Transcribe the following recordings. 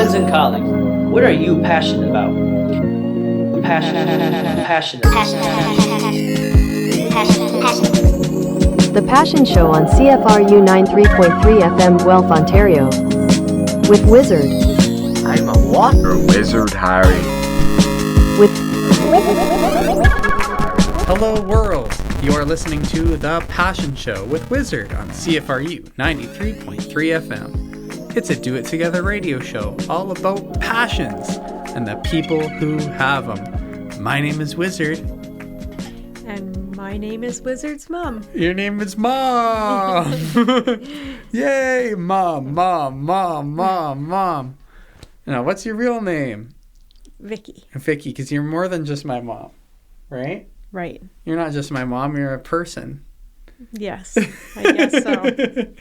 Friends and colleagues, what are you passionate about? Passionate. The Passion Show on CFRU 93.3 FM Guelph, Ontario. With Wizard. I'm a water wizard, Harry. With Hello world! You are listening to The Passion Show with Wizard on CFRU 93.3 FM. It's a do-it-together radio show all about passions and the people who have them. My name is Wizard. And my name is Wizard's mom. Your name is Mom! Yay! Mom. Now, what's your real name? Vicky. Vicky, because you're more than just my mom, right? Right. You're not just my mom, you're a person. Yes, I guess so.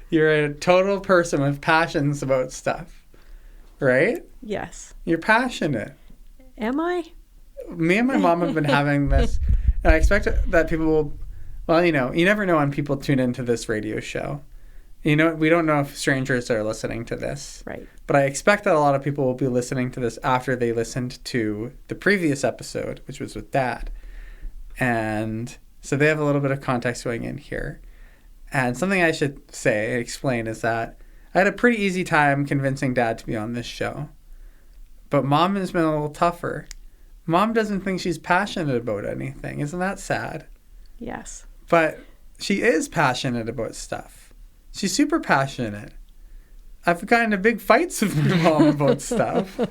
You're a total person with passions about stuff, right? Yes. You're passionate. Am I? Me and my mom have been having this, and I expect that people will, well, you never know when people tune into this radio show. We don't know if strangers are listening to this. Right. But I expect that a lot of people will be listening to this after they listened to the previous episode, which was with Dad. And so they have a little bit of context going in here. And something I should say and explain is that I had a pretty easy time convincing Dad to be on this show. But Mom has been a little tougher. Mom doesn't think she's passionate about anything. Isn't that sad? Yes. But she is passionate about stuff. She's super passionate. I've gotten into big fights with my mom about stuff.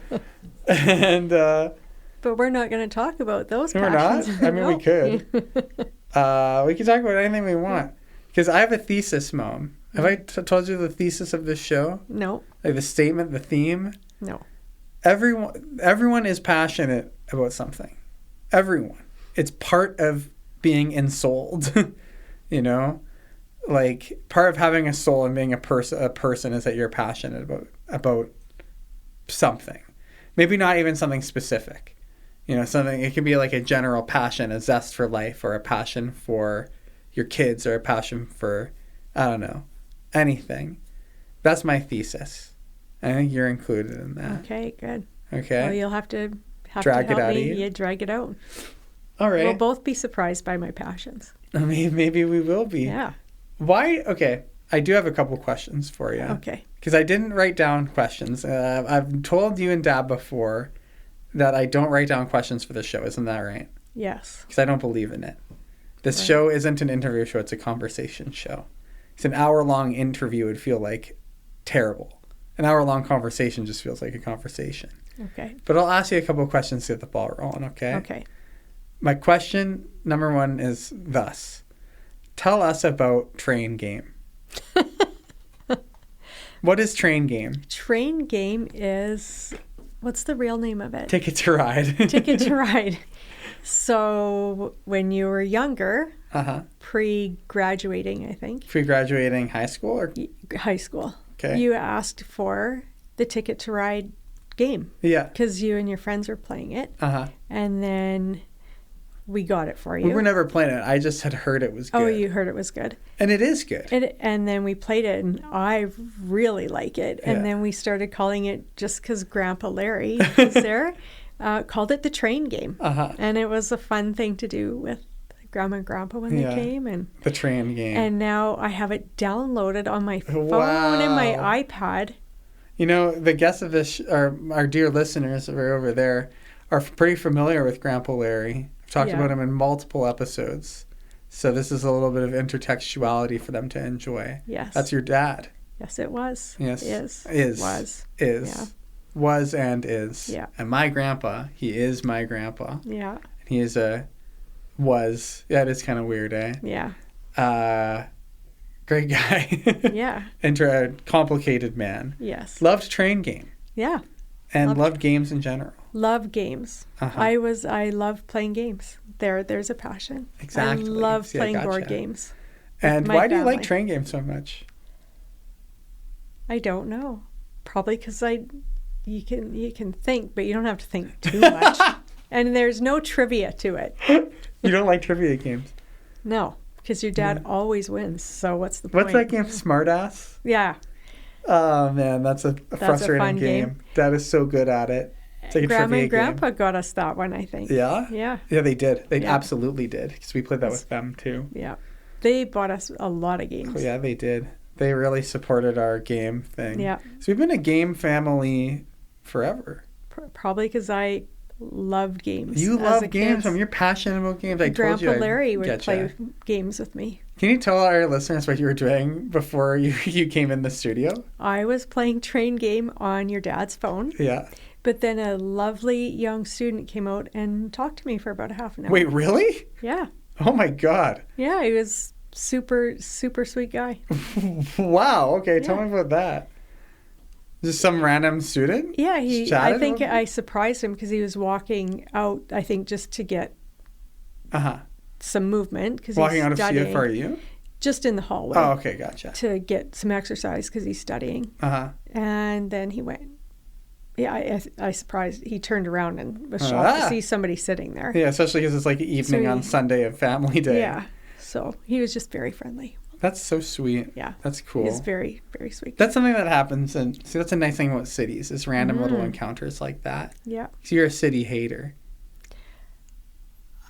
And but we're not going to talk about those passions. We're not? I mean, we could. We can talk about anything we want. Because I have a thesis, Mom. Have I told you the thesis of this show? No. Like the statement, the theme? No. Everyone is passionate about something. Everyone. It's part of being ensouled. Like part of having a soul and being a person is that you're passionate about something. Maybe not even something specific. Something, it could be like a general passion, a zest for life, or a passion for your kids, or a passion for, I don't know, anything. That's my thesis. I think you're included in that. Okay, good. Okay. Well, you'll have to drag it out of you. Yeah, drag it out. All right. We'll both be surprised by my passions. I mean, maybe we will be. Yeah. Why? Okay. I do have a couple questions for you. Okay. Because I didn't write down questions. I've told you and Dad before that I don't write down questions for the show. Isn't that right? Yes. Because I don't believe in it. This show isn't an interview show. It's a conversation show. It's an hour-long interview would feel like terrible. An hour-long conversation just feels like a conversation. Okay. But I'll ask you a couple of questions to get the ball rolling, okay? Okay. My question number one is thus. Tell us about Train Game. What is Train Game? Train Game is, what's the real name of it? Ticket to Ride. Ticket to Ride. So when you were younger, pre-graduating, I think. Pre-graduating high school? Or high school. Okay. You asked for the Ticket to Ride game. Yeah. Because you and your friends were playing it. And then we got it for you. We were never playing it. I just had heard it was good. Oh, you heard it was good. And it is good. And then we played it, and I really like it. And then we started calling it, just because Grandpa Larry was there, called it the Train Game. And it was a fun thing to do with Grandma and Grandpa when they came. And the Train Game. And now I have it downloaded on my phone and my iPad. The guests of this, our dear listeners that are over there, are pretty familiar with Grandpa Larry. I've talked about him in multiple episodes. So this is a little bit of intertextuality for them to enjoy. Yes. That's your dad. Yes, it was. Yes. Is. Was. Is. Yeah. Was and is. Yeah. And my grandpa, he is my grandpa. Yeah. He is was. Yeah, it is kind of weird, eh? Yeah. Great guy. Yeah. Complicated man. Yes. Loved Train Game. Yeah. And loved games in general. Love games. I love playing games. There's a passion. Exactly. I love playing board games. And why do you like Train Game so much? I don't know. Probably because you can think, but you don't have to think too much. And there's no trivia to it. You don't like trivia games? No, because your dad always wins. So what's the point? What's that game? Smartass? Yeah. Oh man, that's a frustrating fun game. Dad is so good at it. It's like a Grandma trivia and Grandpa got us that one, I think. Yeah? Yeah. Yeah, they did. They Yeah. absolutely did. Because we played that with them too. Yeah. They bought us a lot of games. Oh, yeah, they did. They really supported our game thing. Yeah. So we've been a game family forever. Probably because I loved games. You as love a games. kid. You're passionate about games. I Grandpa told you. Larry would Getcha. play games with me. Can you tell our listeners what you were doing before you came in the studio? I was playing Train Game on your dad's phone. Yeah. But then a lovely young student came out and talked to me for about a half an hour. Wait, really? Yeah. Oh my God. Yeah, he was super, super sweet guy. Wow. Okay, tell Yeah. me about that. Just some random student? Yeah, Just I chatted think with him? I surprised him because he was walking out, I think, just to get some movement. Because Walking he's out of studying. CFRU? Just in the hallway. Oh, okay, gotcha. To get some exercise because he's studying. And then he went. Yeah, I surprised. He turned around and was shocked to see somebody sitting there. Yeah, especially because it's like evening on Sunday of family day. Yeah, so he was just very friendly. That's so sweet. Yeah. That's cool. He's very, very sweet. That's something that happens. And see, that's a nice thing about cities is random little encounters like that. Yeah. So you're a city hater.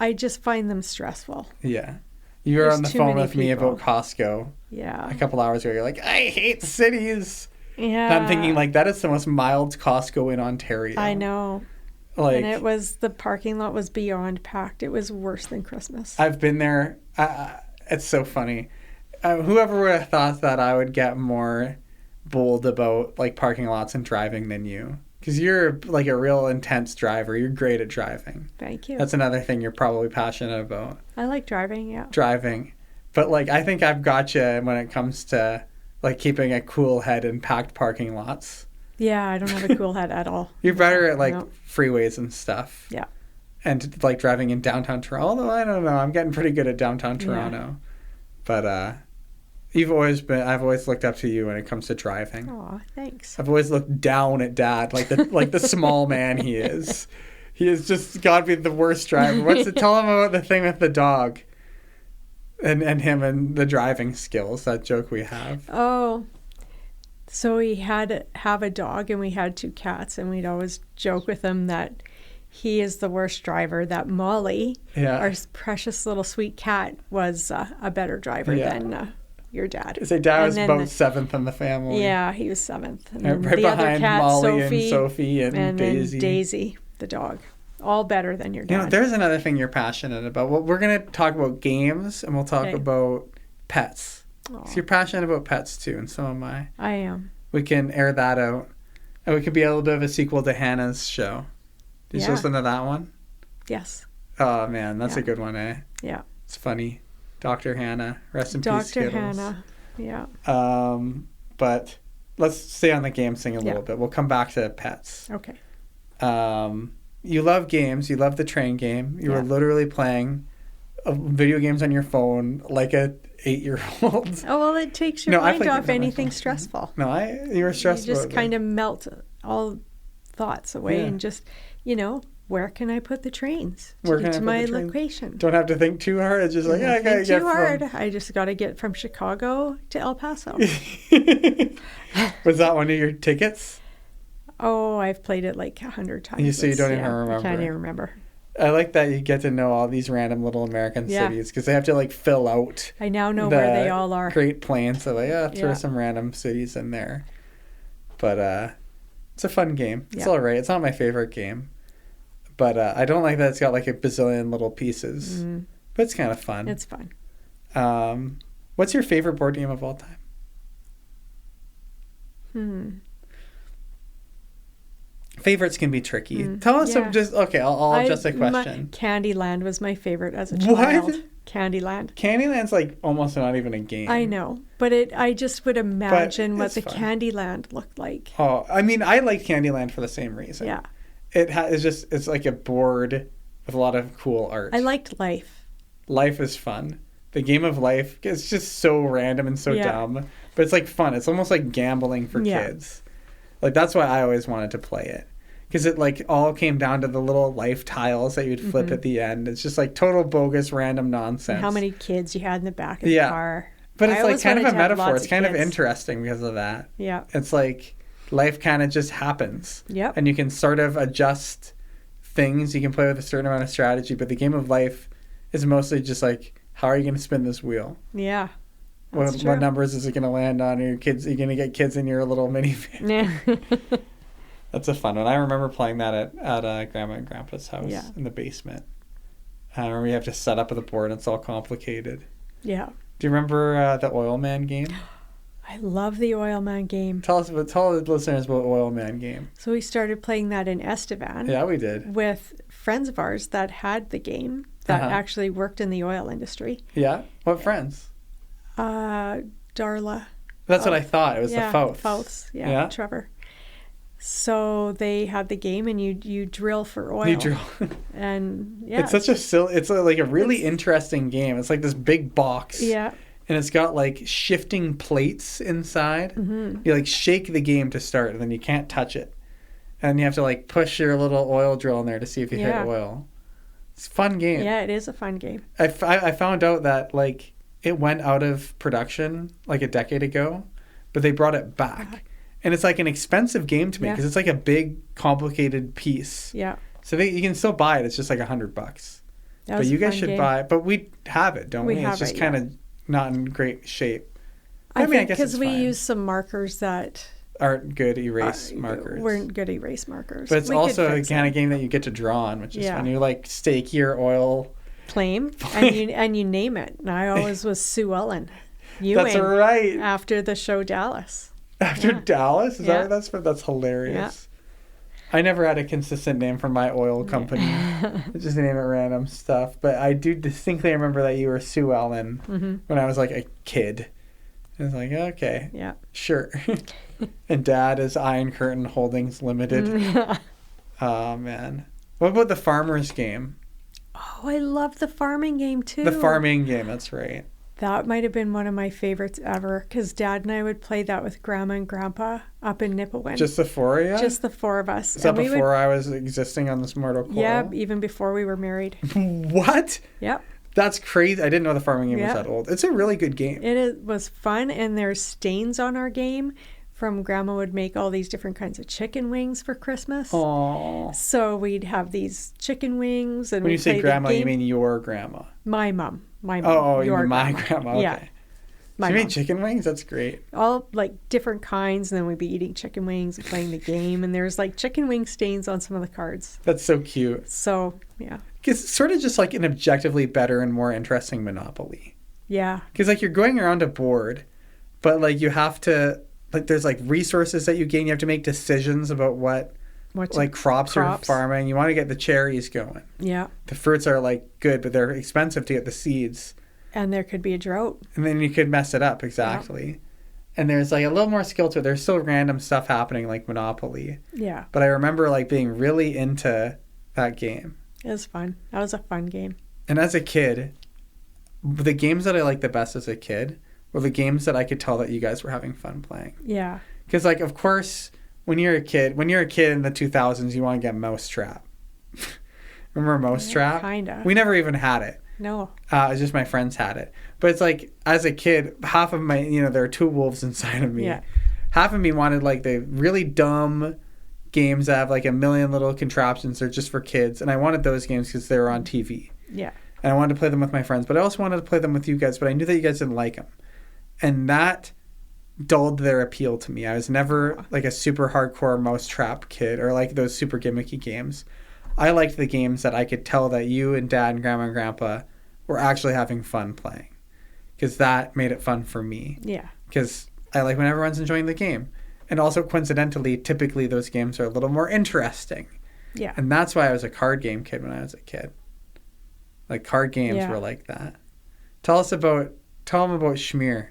I just find them stressful. Yeah. You were There's on the too phone many with me people. about Costco Yeah. a couple hours ago. You're like, I hate cities. Yeah. And I'm thinking, like, that is the most mild Costco in Ontario. I know. Like, And it was, the parking lot was beyond packed. It was worse than Christmas. I've been there. It's so funny. Whoever would have thought that I would get more bold about, like, parking lots and driving than you. Because you're, like, a real intense driver. You're great at driving. Thank you. That's another thing you're probably passionate about. I like driving, yeah. Driving. But, like, I think I've got you when it comes to, like, keeping a cool head in packed parking lots. Yeah, I don't have a cool head at all. You're better at, like, No. freeways and stuff. Yeah. And, like, driving in downtown Toronto. Although, I don't know. I'm getting pretty good at downtown Toronto. But, I've always looked up to you when it comes to driving. Aw, thanks. I've always looked down at Dad, like the small man he is. He has just got to be the worst driver. Tell him about the thing with the dog and him and the driving skills, that joke we have. Oh, so we had to have a dog and we had 2 cats, and we'd always joke with him that he is the worst driver, that Molly, our precious little sweet cat, was a better driver than your dad. So Dad was about 7th in the family. Yeah, he was 7th. And right then the behind other cat, Molly and Sophie and Daisy. Then Daisy, the dog. All better than your dad. You know, there's another thing you're passionate about. Well, we're going to talk about games, and we'll talk about pets. Aww. So you're passionate about pets, too, and so am I. I am. We can air that out. And we could be a little bit of a sequel to Hannah's show. Did you listen to that one? Yes. Oh, man, that's a good one, eh? Yeah. It's funny. Dr. Hannah. Rest in peace, Dr. Skittles. Hannah. Yeah. But let's stay on the games thing a little bit. We'll come back to pets. Okay. You love games. You love the train game. You were literally playing video games on your phone like a 8-year-old. Oh, well, it takes your mind off anything stressful. No, you were stressed You just about kind of melt all thoughts away and just, where can I put the trains to get to my location? Don't have to think too hard. It's just like, I gotta get too hard. I just got to get from Chicago to El Paso. Was that one of your tickets? Oh, I've played it like 100 times. So you don't even remember. I can't even remember. I like that you get to know all these random little American cities because they have to like fill out. I now know where they all are. Great Plains. So like, throw some random cities in there. But it's a fun game. It's all right. It's not my favorite game. But I don't like that it's got like a bazillion little pieces. Mm. But it's kind of fun. It's fun. What's your favorite board game of all time? Favorites can be tricky. Tell us some I'll adjust the question. Candyland was my favorite as a child. What? Candyland. Candyland's like almost not even a game. I know. But I just would imagine what the Candyland looked like. Oh, I mean, I like Candyland for the same reason. Yeah. It's like a board with a lot of cool art. I liked Life. Life is fun. The game of Life is just so random and so dumb. But it's like fun. It's almost like gambling for kids. Like that's why I always wanted to play it. Because it like all came down to the little life tiles that you'd flip at the end. It's just like total bogus random nonsense. And how many kids you had in the back of the car. But it's I like always kind of wanted a to have metaphor. lots It's of kind of kids. interesting because of that. Yeah. It's like life kind of just happens. Yep. And you can sort of adjust things. You can play with a certain amount of strategy, but the game of life is mostly just like, how are you going to spin this wheel? Yeah. That's What true. numbers is it going to land on? Are you going to get kids in your little minivan? Yeah. That's a fun one. I remember playing that at Grandma and Grandpa's house Yeah. in the basement. I remember you have to set up the board. It's all complicated. Yeah. Do you remember the Oil Man game? I love the Oil Man game. Tell the listeners about Oil Man game. So we started playing that in Estevan. Yeah, we did. With friends of ours that had the game that Uh-huh. actually worked in the oil industry. Yeah? What friends? Darla. That's what I thought. It was Yeah, the Fouts. Fouts. Yeah, Yeah? Trevor. So they had the game, and you drill for oil. You drew. And yeah, It's such a silly. It's like a really interesting game. It's like this big box. yeah, And it's got like shifting plates inside. Mm-hmm. You like shake the game to start, and then you can't touch it. And you have to like push your little oil drill in there to see if you Yeah. hit oil. It's a fun game. yeah. It is a fun game. I found out that like it went out of production like a decade ago, but they brought it back. And it's like an expensive game to make Yeah. because it's like a big, complicated piece. Yeah, So you can still buy it. It's just like $100. that But was you a guys fun should game. buy it. But we have it, don't we? We It's have just it, kind yeah. of not in great shape. I mean, I think guess because it's we fine. use some markers that Aren't good erase markers. weren't good erase markers. But it's We could also a fix kind it. of game that you get to draw on, which is Yeah. when you like stake your oil. Claim and you name it. And I always was Sue Ellen. That's Ewing right. after the show Dallas. After Yeah. Dallas? Is Yeah. that's hilarious. I never had a consistent name for my oil company. I just name it random stuff. But I do distinctly remember that you were Sue Ellen Mm-hmm. when I was like a kid. I was like, okay, Yeah. sure. And Dad is Iron Curtain Holdings Limited. Mm-hmm. Oh, man. What about the farmer's game? Oh, I love the farming game too. The farming game, that's right. That might have been one of my favorites ever because Dad and I would play that with Grandma and Grandpa up in Nipawin. Just the four of you? Just the four of us. Is that And we would- before I was existing on this mortal coil? Yeah, even before we were married. What? Yep. That's crazy. I didn't know the farming game Yeah. was that old. It's a really good game. Was fun, and there's stains on our game from Grandma would make all these different kinds of chicken wings for Christmas. Aww. So we'd have these chicken wings, and When you we'd say play the grandma, you game. mean your grandma. My mom. My mom. Oh, you your mean my grandma. Okay. Yeah. So My you mom. made chicken wings? That's great. All like different kinds, and then we'd be eating chicken wings and playing the game, and there's like chicken wing stains on some of the cards. That's so cute. So yeah, It's sort of just like an objectively better and more interesting Monopoly. yeah, Because like you're going around a board, but like you have to, like there's like resources that you gain. You have to make decisions about what like crops you're farming. You want to get the cherries going. Yeah, The fruits are like good, but they're expensive to get the seeds. and there could be a drought. And then you could mess it up, exactly. And there's like a little more skill to it. There's still random stuff happening like Monopoly. Yeah, But I remember like being really into that game. it was fun. That was a fun game. And as a kid, the games that I liked the best as a kid were the games that I could tell that you guys were having fun playing. Yeah, Because like, of course, when you're a kid in the 2000s, you want to get Mousetrap. Remember Mousetrap? kinda. We never even had it. No. It's just my friends had it. But it's like, as a kid, half of my, there are two wolves inside of me. Yeah. Half of me wanted like the really dumb games that have like a million little contraptions. They're just for kids. And I wanted those games because they were on TV. Yeah. And I wanted to play them with my friends. But I also wanted to play them with you guys. But I knew that you guys didn't like them. And that dulled their appeal to me. I was never like a super hardcore Mousetrap kid or like those super gimmicky games. I liked the games that I could tell that you and Dad and Grandma and Grandpa were actually having fun playing. Because that made it fun for me. Yeah. Because I like when everyone's enjoying the game. And also, coincidentally, typically those games are a little more interesting. Yeah. And that's why I was a card game kid when I was a kid. Like, card games Yeah. were like that. Tell them about Schmear.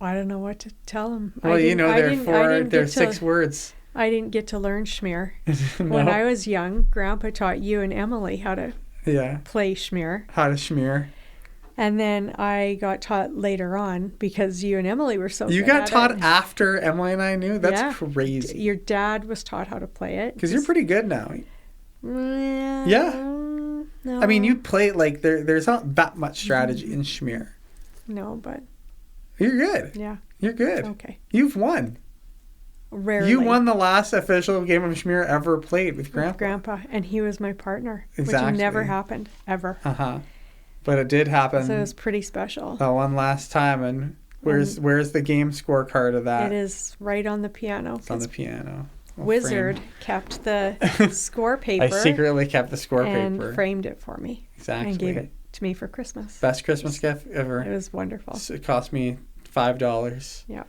I don't know what to tell him. Well, they're 6 words. I didn't get to learn Schmear. No? When I was young, Grandpa taught you and Emily how to Yeah. play Schmear. How to Schmear. And then I got taught later on because you and Emily were so You good got at taught it. after Emily and I knew? That's Yeah. crazy. Your dad was taught how to play it. Because you're pretty good now. Yeah. Yeah. No. I mean, you play, like, there's not that much strategy in Schmear. No, but You're good. yeah. You're good. Okay. You've won. Rarely. You won the last official game of Schmear ever played with Grandpa. Grandpa, and he was my partner, Exactly. which never happened ever. But it did happen. So it was pretty special. One last time. And where's the game scorecard of that? It is right on the piano. It's on the piano. Wizard kept the score paper. I secretly kept the score and paper. framed it for me. Exactly. And gave it to me for Christmas. Best Christmas gift ever. It was wonderful. It cost me $5. Yeah.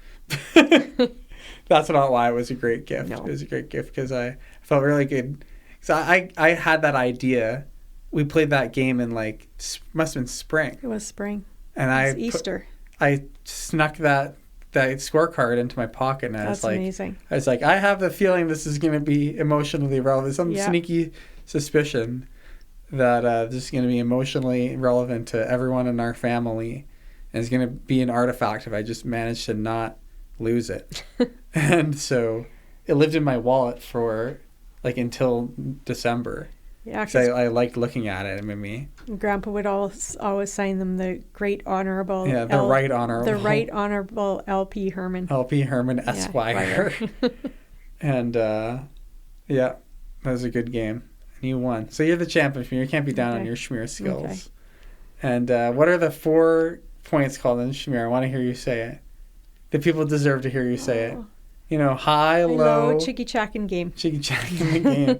That's not why it was a great gift. No. It was a great gift because I felt really good. So I had that idea. We played that game in must have been spring. It was spring. And it was Easter. I snuck that scorecard into my pocket, and That's amazing. I was like, I have the feeling this is going to be emotionally relevant. Some sneaky suspicion that this is going to be emotionally relevant to everyone in our family, and it's going to be an artifact if I just manage to not lose it. And so it lived in my wallet for until December. Yeah, because I liked looking at it. It made me. Grandpa would always sign them the Great Honorable. Yeah, the Right Honorable. The Right Honorable L.P. Herman. L.P. Herman Esquire. And that was a good game. And you won. So you're the champion. You can't be down on your Schmear skills. Okay. And what are the 4 points called in Schmear? I want to hear you say it. The people deserve to hear you say it. High, low. Chicky Chack and game. Chicky Chack in the game.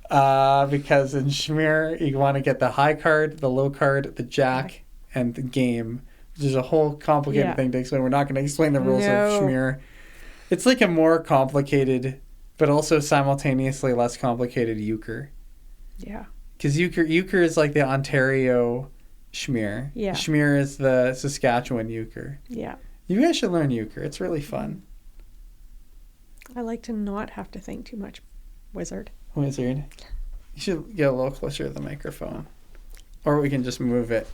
Because in Schmear, you want to get the high card, the low card, the jack, and the game, which is a whole complicated thing to explain. We're not going to explain the rules of Schmear. It's like a more complicated, but also simultaneously less complicated euchre. Yeah. Because euchre is like the Ontario Schmear. Yeah. Schmear is the Saskatchewan euchre. Yeah. You guys should learn euchre. It's really fun. I like to not have to think too much. Wizard. You should get a little closer to the microphone. Or we can just move it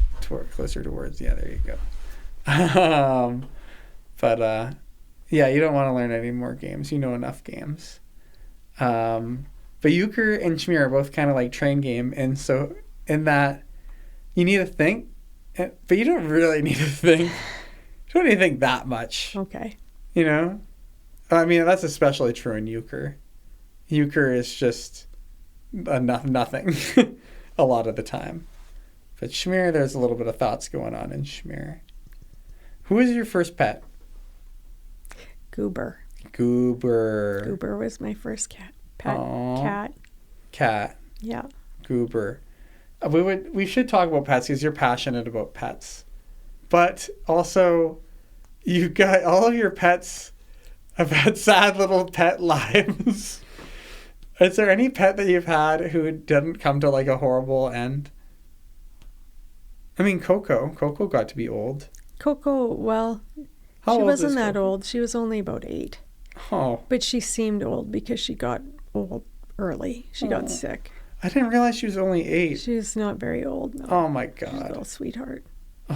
closer towards. Yeah, there you go. You don't want to learn any more games. You know enough games. But euchre and Schmear are both kind of like train game. And so in that, you need to think, but you don't really need to think. You don't need to think that much. Okay. I mean, that's especially true in euchre. Euchre is just nothing a lot of the time. But Schmear, there's a little bit of thoughts going on in Schmear. Who was your first pet? Goober. Goober was my first pet. Cat. Yeah. Goober. We should talk about pets because you're passionate about pets. But also, you got all of your pets have had sad little pet lives. Is there any pet that you've had who didn't come to a horrible end? I mean, Coco got to be old. Coco, well, How she old wasn't is that Coco? old. She was only about 8. Oh. But she seemed old because she got old early. She got sick. I didn't realize she was only 8. She's not very old. No. Oh my She's a God. little sweetheart.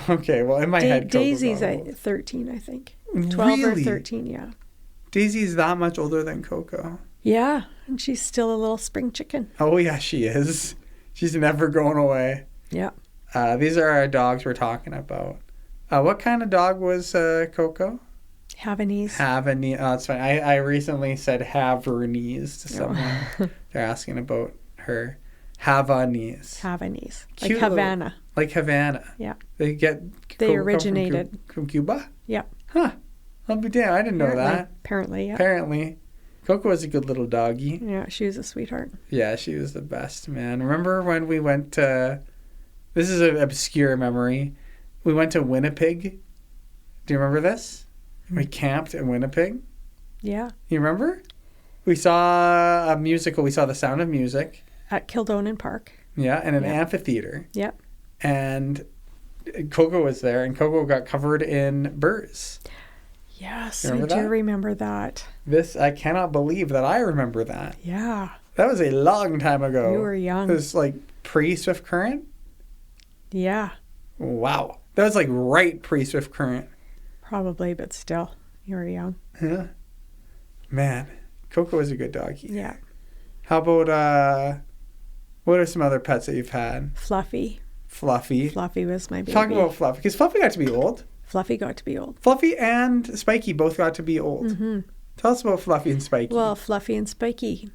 Okay, well, in my head, Coco Daisy's got at old. 13, I think. 12 Really? or 13, yeah. Daisy's that much older than Coco. Yeah, and she's still a little spring chicken. Oh yeah, she is. She's never going away. Yeah. These are our dogs we're talking about. What kind of dog was Coco? Havanese. Havanese. Oh, that's fine. I recently said Havanese to someone. They're asking about her. Havanese. Havanese. Like Cute Havana. Like Havana. Yeah. They originated. from Cuba? Yeah. Huh. I'll be damned. I didn't know that. Apparently, yeah. Apparently. Coco was a good little doggy. Yeah, she was a sweetheart. Yeah, she was the best, man. Remember when we went to... This is an obscure memory. We went to Winnipeg. Do you remember this? We camped in Winnipeg. Yeah. You remember? We saw a musical. We saw The Sound of Music. At Kildonan Park. Yeah, in an amphitheater. Yep. And Coco was there, and Coco got covered in burrs. Yes, You I remember do that? remember that. I cannot believe that I remember that. Yeah. That was a long time ago. You were young. It was pre-Swift Current. Yeah. Wow. That was right pre-Swift Current. Probably, but still, you were young. Yeah. Man, Coco was a good doggy. Yeah. How about, what are some other pets that you've had? Fluffy. Fluffy. Fluffy was my baby. Talk about Fluffy, because Fluffy got to be old. Fluffy got to be old. Fluffy and Spiky both got to be old. Mm-hmm. Tell us about Fluffy and Spiky. Well, Fluffy and Spiky,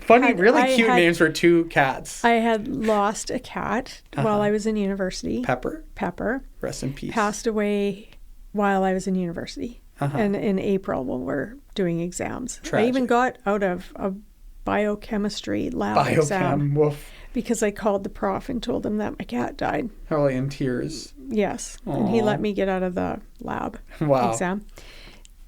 really cute names for two cats. I had lost a cat while I was in university. Pepper. Rest in peace. Passed away while I was in university. And in April when we're doing exams. Tragic. I even got out of a biochemistry lab exam. Woof. Because I called the prof and told him that my cat died. Probably in tears. Yes. Aww. And he let me get out of the lab exam.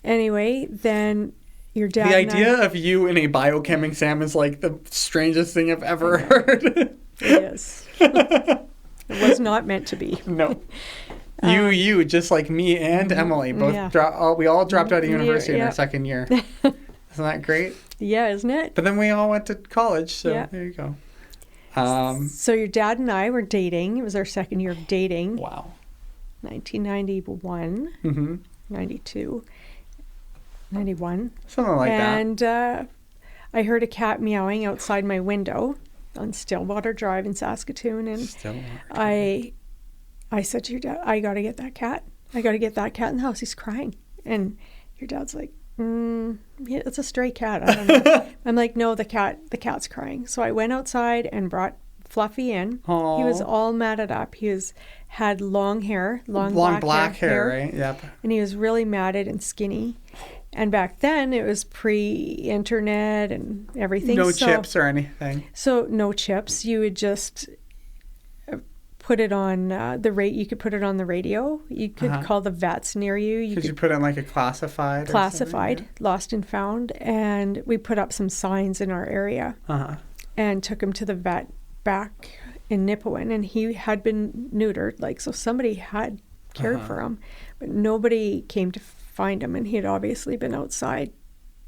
Anyway, then your dad The idea of you in a biochem exam is like the strangest thing I've ever heard. It is. It was not meant to be. No. You, just like me and Emily, both we all dropped out of university in our second year. Isn't that great? Yeah, isn't it? But then we all went to college, so there you go. So your dad and I were dating. It was our second year of dating. Wow. 1991, 92, 91. Something like that. And I heard a cat meowing outside my window on Stillwater Drive in Saskatoon. And I said to your dad, I got to get that cat. I got to get that cat in the house. He's crying. And your dad's like, it's a stray cat. I don't know. I'm like, no, the cat's crying. So I went outside and brought Fluffy in. Aww. He was all matted up. He had long hair, long black hair, right? Yep. And he was really matted and skinny. And back then it was pre-internet and everything. No chips or anything. So no chips. You would just put it on you could put it on the radio. You could call the vets near you. Could you put it in like a classified? Lost and found, and we put up some signs in our area and took him to the vet back in Nipawin, and he had been neutered, so somebody had cared for him, but nobody came to find him, and he had obviously been outside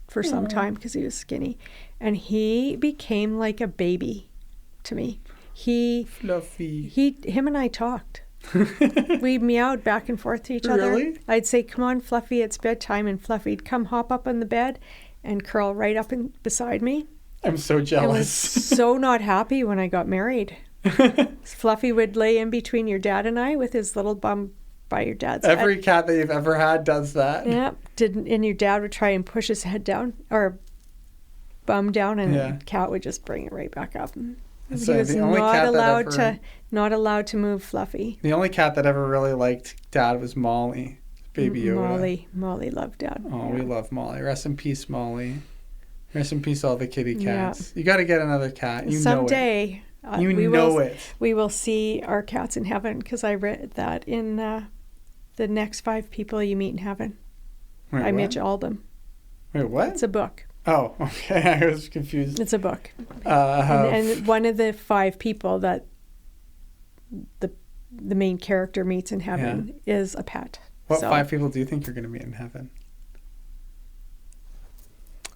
for some time because he was skinny, and he became like a baby to me. Fluffy. Him and I talked. We meowed back and forth to each other. Really? I'd say, come on, Fluffy, it's bedtime. And Fluffy'd come hop up on the bed and curl right up beside me. I'm so jealous. I was so not happy when I got married. Fluffy would lay in between your dad and I with his little bum by your dad's head. Every cat that you've ever had does that. Yeah. And your dad would try and push his head down or bum down, and the cat would just bring it right back up. So he was not allowed to move Fluffy. The only cat that ever really liked Dad was Molly, Baby Yoda. Molly loved Dad. Oh, we love Molly. Rest in peace, Molly. Rest in peace, all the kitty cats. You got to get another cat. Someday, we will see our cats in heaven, because I read that in The Next 5 People You Meet in Heaven by Mitch Albom. Wait, what? It's a book. Oh, okay. I was confused. It's a book. And one of the 5 people that the main character meets in heaven is a pet. What 5 people do you think you're going to meet in heaven?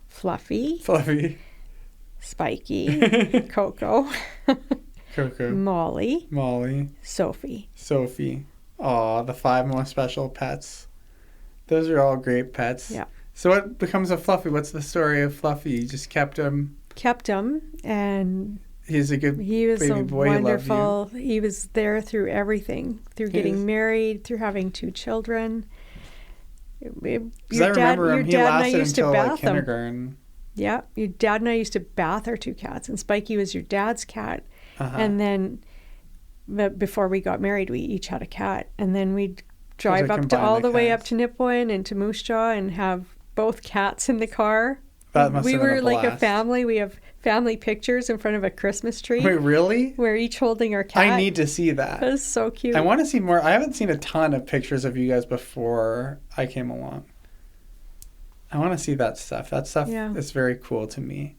Fluffy. Spiky. Coco. Molly. Sophie. Aw, the 5 most special pets. Those are all great pets. Yeah. So what becomes of Fluffy? What's the story of Fluffy? You just kept him, and he was a wonderful. He was there through everything, through getting married, through having 2 children. Because I remember him. He lasted until kindergarten. Yeah, your dad and I used to bath our 2 cats, and Spiky was your dad's cat. And then, before we got married, we each had a cat, and then we'd drive up to all the way up to Nipawin and to Moose Jaw and have both cats in the car. That must we have been were a like blast. a family. We have family pictures in front of a Christmas tree. Wait, really? We're each holding our cat. I need to see that. That is so cute. I want to see more. I haven't seen a ton of pictures of you guys before I came along. I want to see that stuff. That stuff is very cool to me.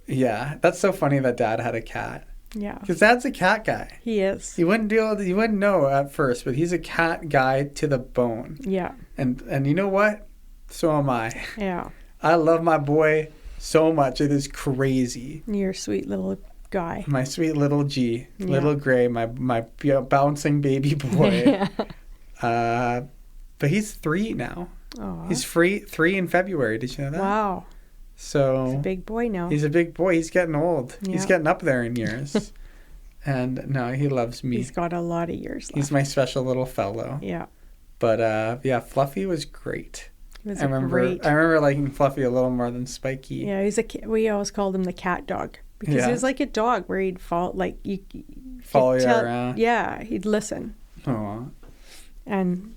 Yeah, that's so funny that Dad had a cat. Yeah. Because Dad's a cat guy. He is. You wouldn't know at first, but he's a cat guy to the bone. Yeah. And you know what? So am I. Yeah. I love my boy so much. It is crazy. You're a sweet little guy. My sweet little G. Yeah. Little Gray, my bouncing baby boy. But he's 3 now. Aww. He's 3 in February. Did you know that? Wow. So he's a big boy now. He's a big boy. He's getting old. Yeah. He's getting up there in years. And no, he loves me. He's got a lot of years left. He's my special little fellow. Yeah. But yeah, Fluffy was great. I remember liking Fluffy a little more than Spiky. Yeah, he's we always called him the cat dog because he was like a dog where he'd follow you around. Yeah, he'd listen. Aww. And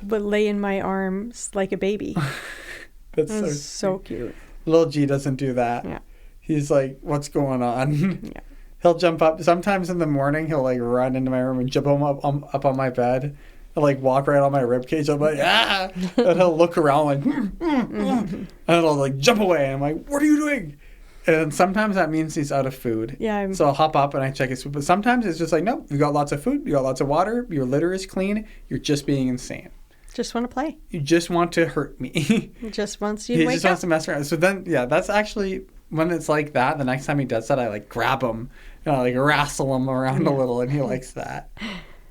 would lay in my arms like a baby. That's so cute. Little G doesn't do that. Yeah. He's like, what's going on? Yeah. He'll jump up. Sometimes in the morning, he'll like run into my room and jump up on my bed. He'll like walk right on my ribcage. I'm like, ah! And he'll look around like, and he'll like jump away. And I'm like, what are you doing? And sometimes that means he's out of food. Yeah. So I'll hop up and I check his food. But sometimes it's just like, nope, you got lots of food. You got lots of water. Your litter is clean. You're just being insane. Just want to play. You just want to hurt me. He just wants you to wake up. He just wants to mess around. So then, yeah, that's actually, when it's like that, the next time he does that, I like grab him, like wrestle him around a little, and he likes that.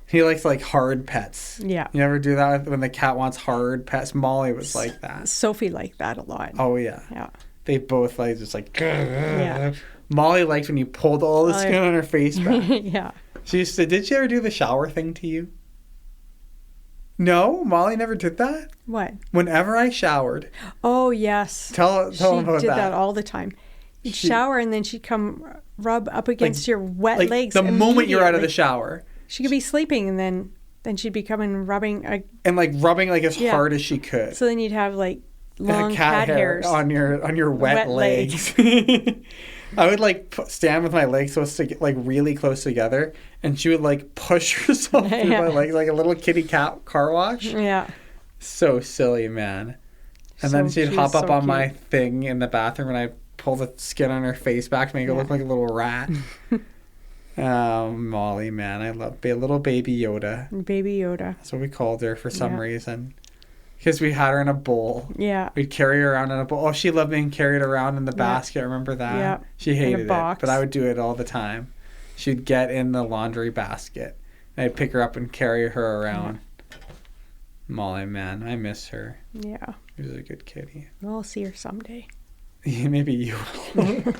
He likes like hard pets. Yeah. You ever do that when the cat wants hard pets? Molly was like that. Sophie liked that a lot. Oh, yeah. Yeah. They both like just like, yeah. Molly liked when you pulled all the skin on her face back. Yeah. She used to, did she ever do the shower thing to you? No, Molly never did that. What? Whenever I showered. Oh yes. Tell them about that. She did that all the time. You'd shower and then she'd come rub up against your wet legs. The moment you're out of the shower. She could be sleeping and then she'd be coming rubbing. And like rubbing like as hard as she could. So then you'd have like long cat hairs on your wet legs. I would like stand with my legs so to get like really close together, and she would like push herself through my legs like a little kitty cat car wash. Yeah. So silly, man. And then she'd hop up on my thing in the bathroom, and I pull the skin on her face back to make her look like a little rat. Molly, man, I love little baby Yoda. Baby Yoda. That's what we called her for some reason. Because we had her in a bowl. Yeah. We'd carry her around in a bowl. Oh, she loved being carried around in the basket. Remember that? Yeah. She hated it, but I would do it all the time. She'd get in the laundry basket, and I'd pick her up and carry her around. Yeah. Molly, man, I miss her. Yeah. She was a good kitty. We'll see her someday. Maybe you will.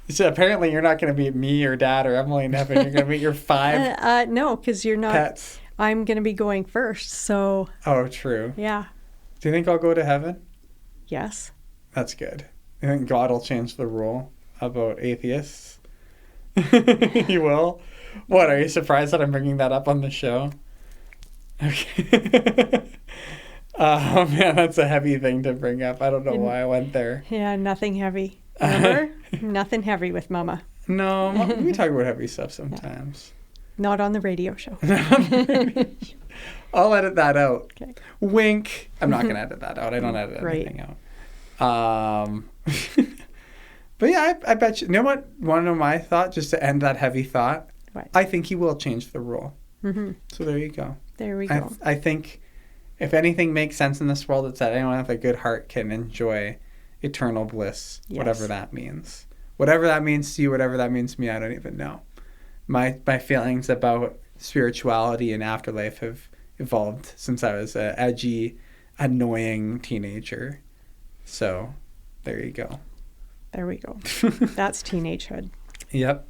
So apparently you're not going to meet me or Dad or Emily and Evan. You're going to meet your 5 no, because you're not. Pets. I'm going to be going first, so... Oh, true. Yeah. Do you think I'll go to heaven? Yes. That's good. You think God will change the rule about atheists? He will? What, are you surprised that I'm bringing that up on the show? Okay. Oh, man, that's a heavy thing to bring up. I don't know why I went there. Yeah, nothing heavy. Remember? Nothing heavy with Mama. No, we talk about heavy stuff sometimes. Not on the radio show. I'll edit that out. Okay. Wink. I'm not going to edit that out. I don't edit anything out. But yeah, I bet you. You know what? Want to know my thought? Just to end that heavy thought. What? I think he will change the rule. Mm-hmm. So there you go. There we go. I think if anything makes sense in this world, it's that anyone with a good heart can enjoy eternal bliss, whatever that means. Whatever that means to you, whatever that means to me, I don't even know. My feelings about spirituality and afterlife have evolved since I was an edgy, annoying teenager. So there you go. There we go. That's teenagehood. Yep.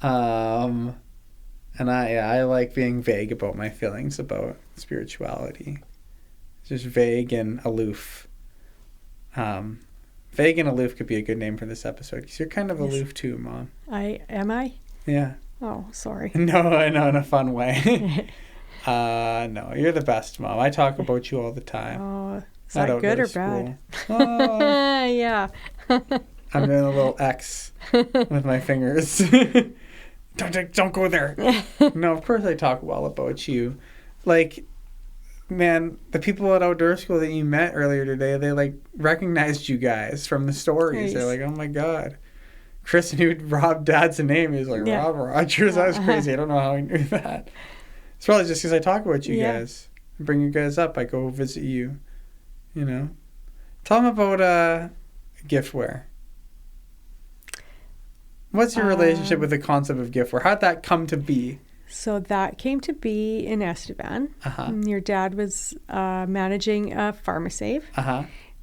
And I like being vague about my feelings about spirituality. Just vague and aloof. Vague and aloof could be a good name for this episode because you're kind of aloof too, Mom. Am I? Yeah. Oh, sorry. No, in a fun way. No, you're the best, Mom. I talk about you all the time. Oh, is that good or bad? Oh. Yeah. I'm doing a little X with my fingers. Don't go there. No, of course I talk well about you. Like, man, the people at outdoor school that you met earlier today, they like recognized you guys from the stories. Nice. They're like, oh my God. Chris knew Rob Dad's name. He was like, Rob Rogers. That was crazy. I don't know how he knew that. It's probably just because I talk about you guys. I bring you guys up. I go visit you. You know. Tell them about giftware. What's your relationship with the concept of giftware? How'd that come to be? So that came to be in Estevan. Your dad was managing a pharmacy.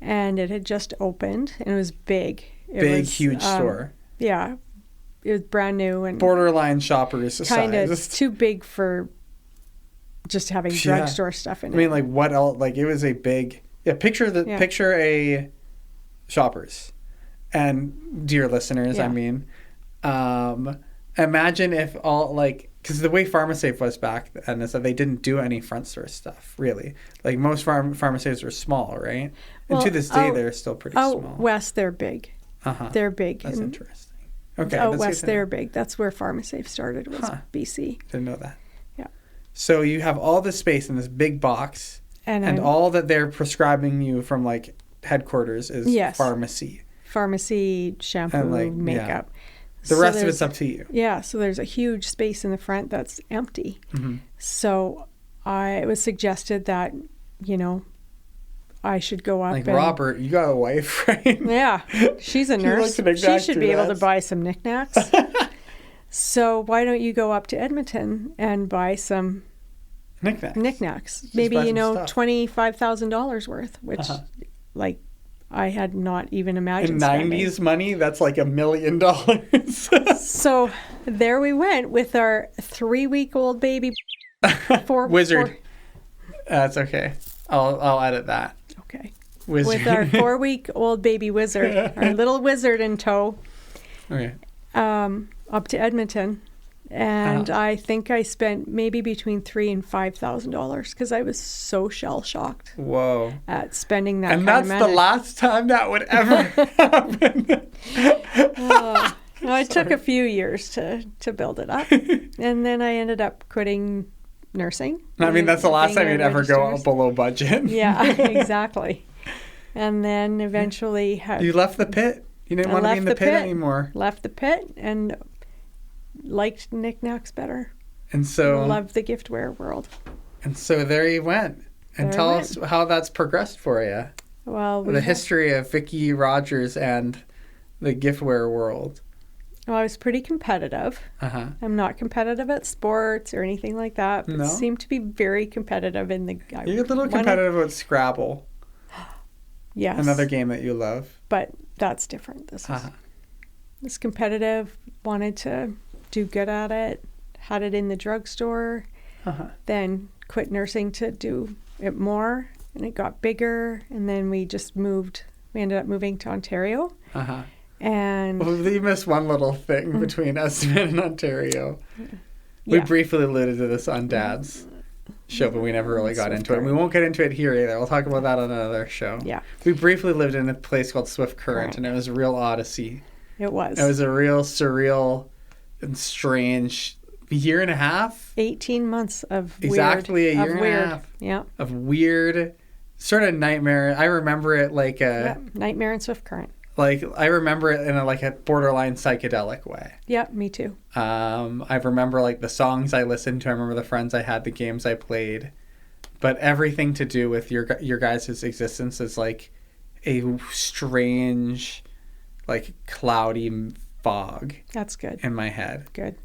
And it had just opened, and it was big. It was, huge store. Yeah. was brand new and borderline shoppers kind of size. too big for just having drugstore stuff in it. I mean, like what else? Like it was a big picture a Shoppers, and dear listeners, I mean, imagine if all like. Because the way PharmaSafe was back then is that they didn't do any front store stuff, really. Like most PharmaSafes were small, right? And to this day, they're still pretty small. Out west, they're big. They're big. That's interesting. Okay. Out west, they're big. That's where PharmaSafe started, was BC. Didn't know that. Yeah. So you have all this space in this big box, and all that they're prescribing you from like headquarters is pharmacy. Pharmacy, shampoo, and makeup. Yeah. The rest of it's up to you. Yeah, so there's a huge space in the front that's empty. Mm-hmm. So it was suggested that, I should go up. Like, Robert, you got a wife, right? Yeah, she's a nurse. She should be able to buy some knickknacks. So why don't you go up to Edmonton and buy some knickknacks? Maybe, $25,000 worth, which, I had not even imagined. In 90s money, that's like $1 million. So there we went with our 3-week-old baby. Wizard. That's okay. I'll edit that. Okay. Wizard. With our 4-week-old baby Wizard, our little wizard in tow. Okay. Up to Edmonton. And I think I spent maybe between $3,000 and $5,000 because I was so shell shocked. Whoa! At spending that. And that's the last time that would ever happen. It took a few years to build it up, and then I ended up quitting nursing. I mean, that's the last time you'd ever go below budget. Yeah, exactly. And then eventually, you left the pit. You didn't want to be in the pit anymore. Left the pit and liked knickknacks better. And so loved the giftware world. And so there you went. And tell us how that's progressed for you. Well, the history of Vicki Rogers and the giftware world. Well, I was pretty competitive. I'm not competitive at sports or anything like that, but seemed to be very competitive in the. You're a little competitive with Scrabble. Yes. Another game that you love. But that's different. This is competitive. Wanted to do good at it, had it in the drugstore, then quit nursing to do it more, and it got bigger, and then we ended up moving to Ontario. And you missed one little thing between us and Ontario. We briefly alluded to this on Dad's show, but we never really got into it. We won't get into it here either. We'll talk about that on another show. Yeah. We briefly lived in a place called Swift Current, and it was a real odyssey. It was. It was a real surreal and strange year and a half. 18 months of exactly a year and a half. Yeah. Of weird, sort of nightmare. I remember it like a nightmare in Swift Current. Like I remember it in a borderline psychedelic way. Yeah, me too. I remember like the songs I listened to. I remember the friends I had, the games I played, but everything to do with your guys' existence is like a strange, like cloudy fog. That's good. In my head. Good.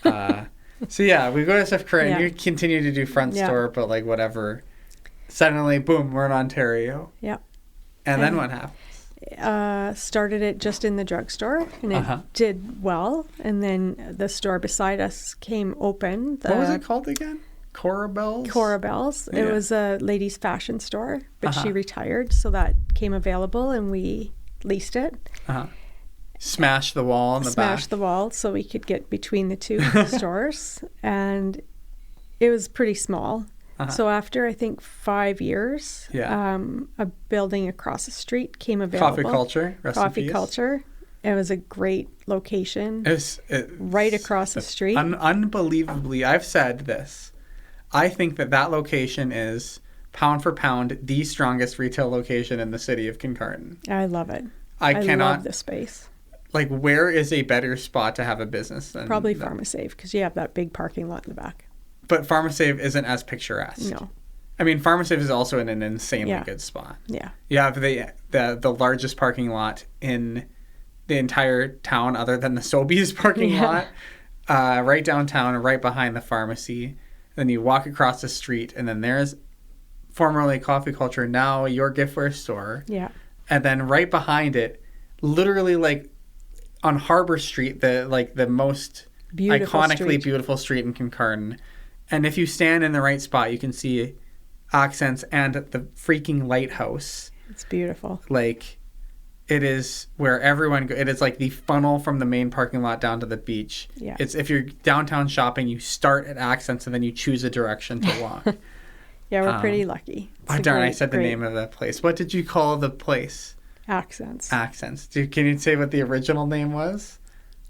So yeah, we go to Swift Current. Yeah. You continue to do front store, but like whatever. Suddenly, boom, we're in Ontario. Yeah. And then what happened? Started it just in the drugstore, and it did well. And then the store beside us came open. What was it called again? Corabel's? Corabel's. Yeah. It was a ladies' fashion store, but she retired, so that came available, and we leased it. Smashed the wall in the back. Smashed the wall so we could get between the two stores, and it was pretty small. So after, I think, 5 years, a building across the street came available. Coffee Culture. Coffee Culture. It was a great location. Right across the street. Unbelievably, I've said this. I think that location is, pound for pound, the strongest retail location in the city of Kincardine. I love it. I cannot love the space. Like, where is a better spot to have a business than Probably PharmaSafe, because you have that big parking lot in the back. But PharmaSafe isn't as picturesque. No. I mean, PharmaSafe is also in an insanely good spot. Yeah. You have the largest parking lot in the entire town other than the Sobeys parking lot, right downtown, right behind the pharmacy. Then you walk across the street, and then there's formerly Coffee Culture, now your giftware store. Yeah. And then right behind it, literally like on Harbor Street, the most Beautiful iconically street. beautiful street in Kincardine. And if you stand in the right spot, you can see Accents and the freaking lighthouse. It's beautiful. Like, it is where everyone it is like the funnel from the main parking lot down to the beach. Yeah. It's if you're downtown shopping, you start at Accents and then you choose a direction to walk. Yeah, we're pretty lucky. Oh, darn, I said the name of the place. What did you call the place? Accents. Accents. Can you say what the original name was?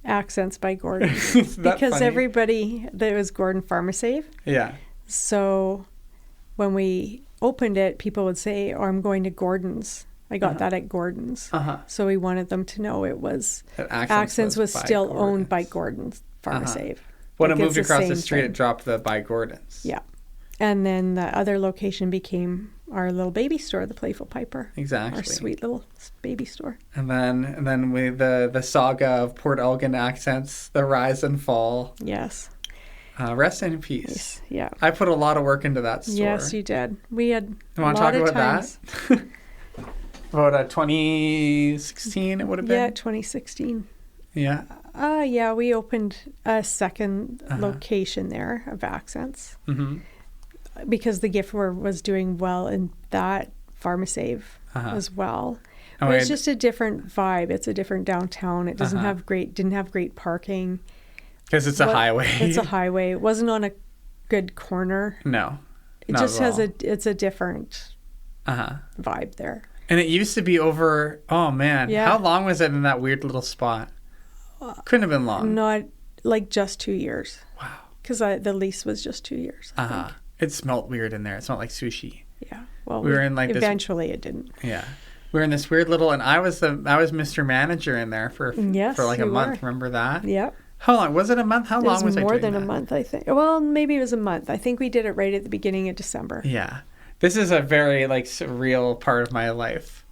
Accents by Gordon. Isn't that Because funny? everybody, that was Gordon PharmaSave. Yeah. So when we opened it, people would say, "Oh, I'm going to Gordon's." I got that at Gordon's. So we wanted them to know it was That Accents was by still Gordon's. owned by Gordon's PharmaSave. When Like, it it's moved across the same street, thing. it dropped the by Gordon's. Yeah. And then the other location became our little baby store, the Playful Piper. Exactly. Our sweet little baby store. And then we the saga of Port Elgin Accents, the rise and fall. Yes. Rest in peace. Yeah. I put a lot of work into that store. Yes, you did. We had You a want to lot talk of about times. that? About 2016, it would have been. Yeah, 2016. Yeah. Yeah, we opened a second location there of Accents Mm-hmm. because the gift was doing well in that PharmaSave as well. Oh, But it's just a different vibe. It's a different downtown. It doesn't didn't have great parking. Because it's a highway. It's a highway. It wasn't on a good corner. No. It not just at has all. it's a different Uh-huh. vibe there. And it used to be over, oh man, Yeah. how long was it in that weird little spot? Couldn't have been long. Not like just 2 years. Wow. Because the lease was just 2 years. I think. It smelled weird in there. It smelled like sushi. Yeah. Well, We were in, like, this- eventually it didn't. Yeah. We were in this weird little, and I was Mr. Manager in there for Yes, like a you month. were. Remember that? Yep. How long? Was it a month? How It long was was I more doing than a that? month, I think. Well, maybe it was a month. I think we did it right at the beginning of December. Yeah. This is a very, like, surreal part of my life.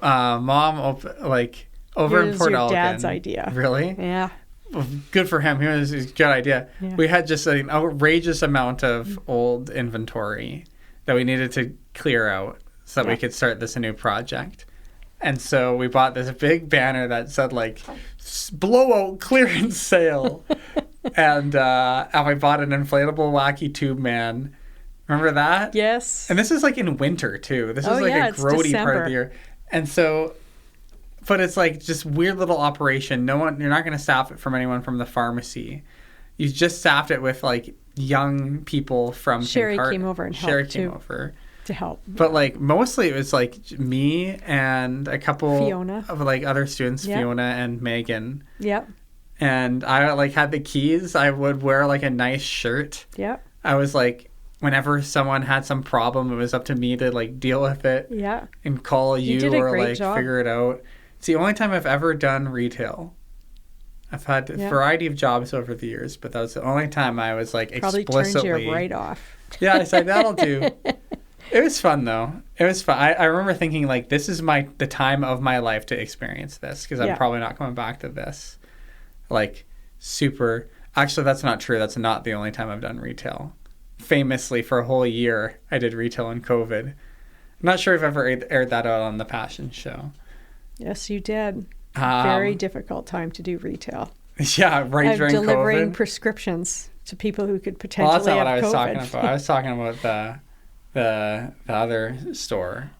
Mom, over in Here's Port your Elgin. dad's idea. Really? Yeah. Well, good for him. He was a good idea. Yeah. We had just an outrageous amount of old inventory that we needed to clear out so that we could start this new project. And so we bought this big banner that said, like, blowout clearance sale. and we bought an inflatable wacky tube man. Remember that? Yes. And this is like in winter too. This is like yeah, a it's grody part of December. the year. And so, but it's like just weird little operation. You're not going to staff it from anyone from the pharmacy. You just staffed it with like young people from Sherry Kincardine. came over and Sherry helped, came too. over. To help. But like mostly it was like me and a couple Fiona. of like other students, Yeah. Fiona and Megan. Yep. And I like had the keys. I would wear like a nice shirt. Yep. I was like, whenever someone had some problem, it was up to me to like deal with it Yeah. and call you did a or great like job. figure it out. It's the only time I've ever done retail. I've had a Yeah. variety of jobs over the years, but that was the only time I was like Probably explicitly. turned you right off. Yeah, I said that'll do. It was fun though. It was fun. I remember thinking like, this is the time of my life to experience this because I'm Yeah. probably not coming back to this. Like super. Actually, that's not true. That's not the only time I've done retail. Famously, for a whole year, I did retail in COVID. I'm not sure if I've ever aired that out on the Passion Show. Yes, you did. Very difficult time to do retail. Yeah, right I'm during delivering COVID. prescriptions to people who could Well, potentially that's not what I have was COVID. talking about. I was talking about the other store.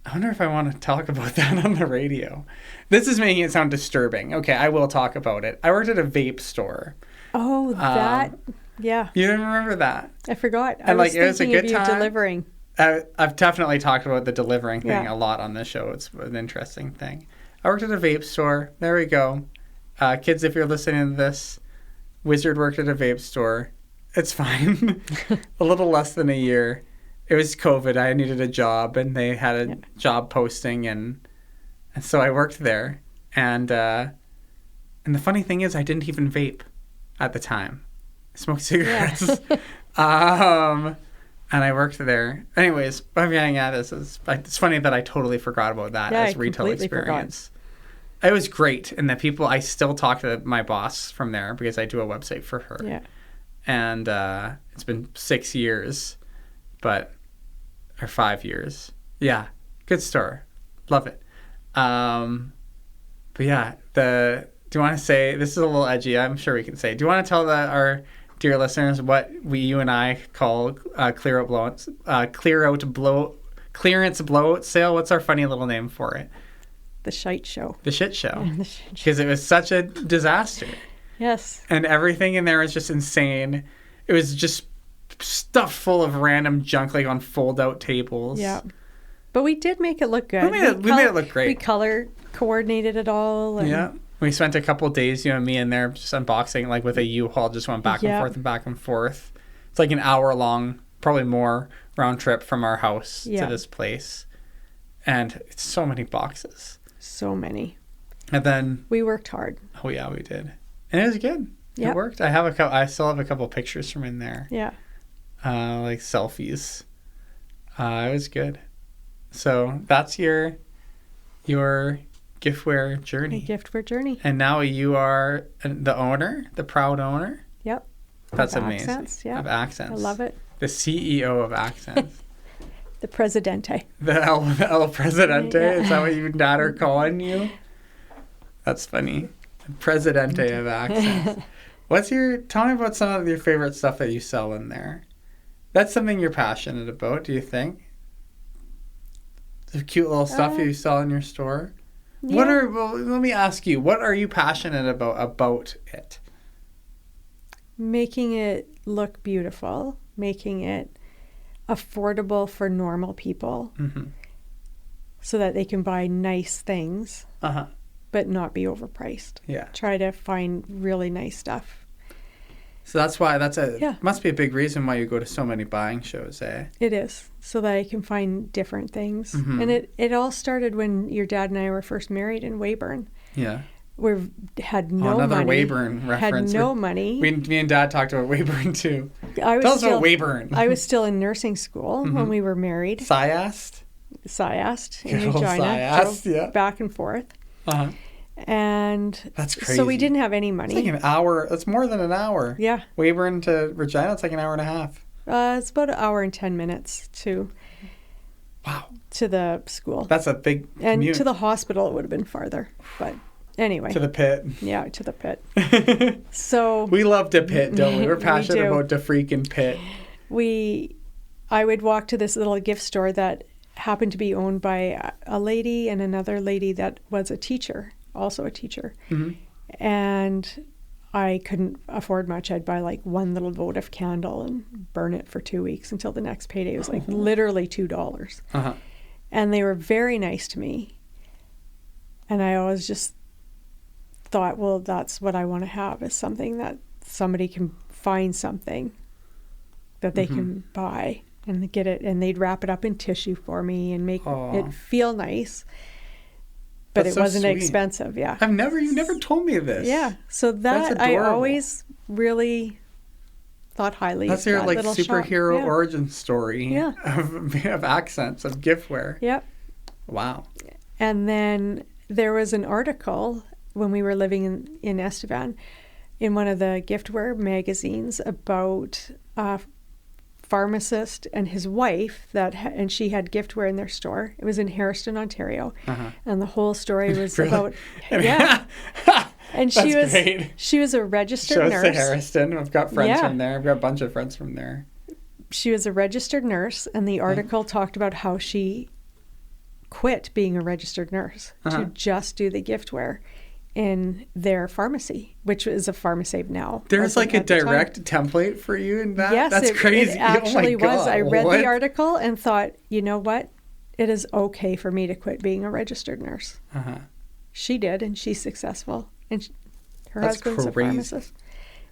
I wonder if I want to talk about that on the radio. This is making it sound disturbing. Okay, I will talk about it. I worked at a vape store. Oh, that. Yeah, You didn't remember that? I forgot. I And, was like, it was a thinking of good you time. delivering. I've definitely talked about the delivering thing Yeah. a lot on this show. It's an interesting thing. I worked at a vape store. There we go. Kids, if you're listening to this, Wizard worked at a vape store. It's fine. A little less than a year. It was COVID. I needed a job, and they had a job posting, and so I worked there. And the funny thing is, I didn't even vape at the time. I smoked cigarettes. And I worked there. Anyways, what I'm getting at is it's funny that I totally forgot about that Yeah, as I retail completely experience. It was great, and the people, I still talk to my boss from there because I do a website for her. Yeah. And it's been 6 years, or 5 years. Yeah, good store. Love it. But But yeah, do you want to say, this is a little edgy, I'm sure we can say, do you want to tell our dear listeners what you and I call clearance blowout sale? What's our funny little name for it? The shite show. The shit show. The shit show. Because it was such a disaster. Yes. And everything in there was just insane. It was just stuffed full of random junk, like on fold-out tables. Yeah. But we did make it look good. We made it look great. We color coordinated it all. And yeah. We spent a couple of days, you and me, in there just unboxing, like with a U-Haul, just went back and forth and back and forth. It's like an hour-long, probably more, round trip from our house to this place. And it's so many boxes. So many. And then... we worked hard. Oh, yeah, we did. And it was good. Yep. It worked. I still have a couple of pictures from in there. Yeah. Like selfies. It was good. So that's your giftware journey. Giftware journey. And now you are the owner, the proud owner. Yep. That's of amazing. Accents, yeah. Of Accents. I love it. The CEO of Accents. The Presidente. The El Presidente. Yeah. Is that what you and Dad are calling you? That's funny. The Presidente of Accents. Tell me about some of your favorite stuff that you sell in there. That's something you're passionate about, do you think? The cute little stuff you sell in your store? Yeah. Let me ask you, what are you passionate about it? Making it look beautiful, making it affordable for normal people, so that they can buy nice things, but not be overpriced. Yeah. Try to find really nice stuff. So that's why must be a big reason why you go to so many buying shows, eh? It is, so that I can find different things. And it all started when your dad and I were first married in Weyburn. Yeah. We had no money. Another Weyburn reference. Had no money. Me and Dad talked about Weyburn too. Tell us about Weyburn. I was still in nursing school when we were married. Syast in Regina. Drove back and forth. And that's crazy. So we didn't have any money. It's like an hour. It's more than an hour. Yeah. Weyburn to Regina, it's like an hour and a half. It's about an hour and 10 minutes to the school. That's a big commute. And to the hospital, it would have been farther. But anyway. To the pit. Yeah, to the pit. So we love the pit, don't we? We're passionate about the freaking pit. I would walk to this little gift store that happened to be owned by a lady and another lady that was also a teacher. And I couldn't afford much. I'd buy like one little votive candle and burn it for 2 weeks until the next payday. It was like literally $2. And they were very nice to me. And I always just thought, well, that's what I want to have, is something that somebody can find something that they can buy and get it, and they'd wrap it up in tissue for me and make it feel nice. But it wasn't expensive, yeah. You've never told me this. Yeah, so that I always really thought highly of. That's your like superhero shop. origin story of Accents, of giftware. Yep. Wow. And then there was an article when we were living in Estevan in one of the giftware magazines about a pharmacist and his wife and she had giftware in their store. It was in Harriston, Ontario. And the whole story was about and she was a registered nurse. To Harriston. I've got friends from there. I've got a bunch of friends from there. She was a registered nurse, and the article talked about how she quit being a registered nurse to just do the giftware in their pharmacy, which is a PharmaSave now. There's like a direct template for you in that? Yes, that's crazy. It actually was. I read the article and thought, you know what? It is okay for me to quit being a registered nurse. She did, and she's successful. And her husband's a pharmacist.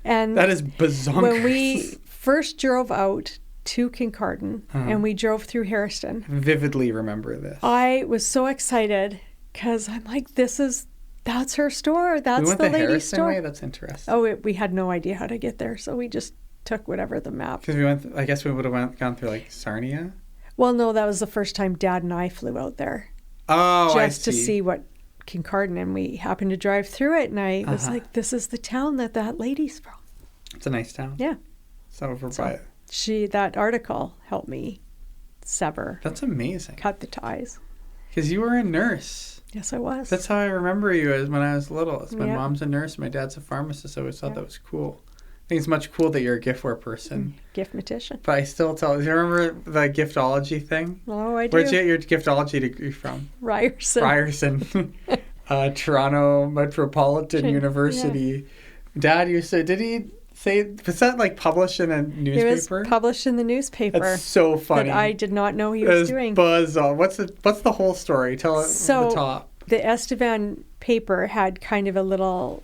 And that is bizarre. When we first drove out to Kincardine and we drove through Harriston. Vividly remember this. I was so excited because I'm like, that's her store. That's the lady's store. Way? That's interesting. We had no idea how to get there, so we just took whatever the map. Because I guess we would have gone through like Sarnia. Well, no, that was the first time Dad and I flew out there. Oh, just to see what Kincardine, and we happened to drive through it, and I was like, "This is the town that lady's from." It's a nice town. Yeah. So by that article helped me sever. That's amazing. Cut the ties. Because you were a nurse. Yes, I was. That's how I remember you as when I was little. My Yeah. mom's a nurse, my dad's a pharmacist. I always thought that was cool. I think it's much cool that you're a giftware person. Giftmatician. But I still do you remember the Giftology thing? Oh, I do. Where'd you get your Giftology degree from? Ryerson. Toronto Metropolitan University. Dad used to, did he say, was that like published in a newspaper? It was published in the newspaper. That's so funny. That I did not know he was doing. Buzz on. What's the whole story? Tell us the top. The Estevan paper had kind of a little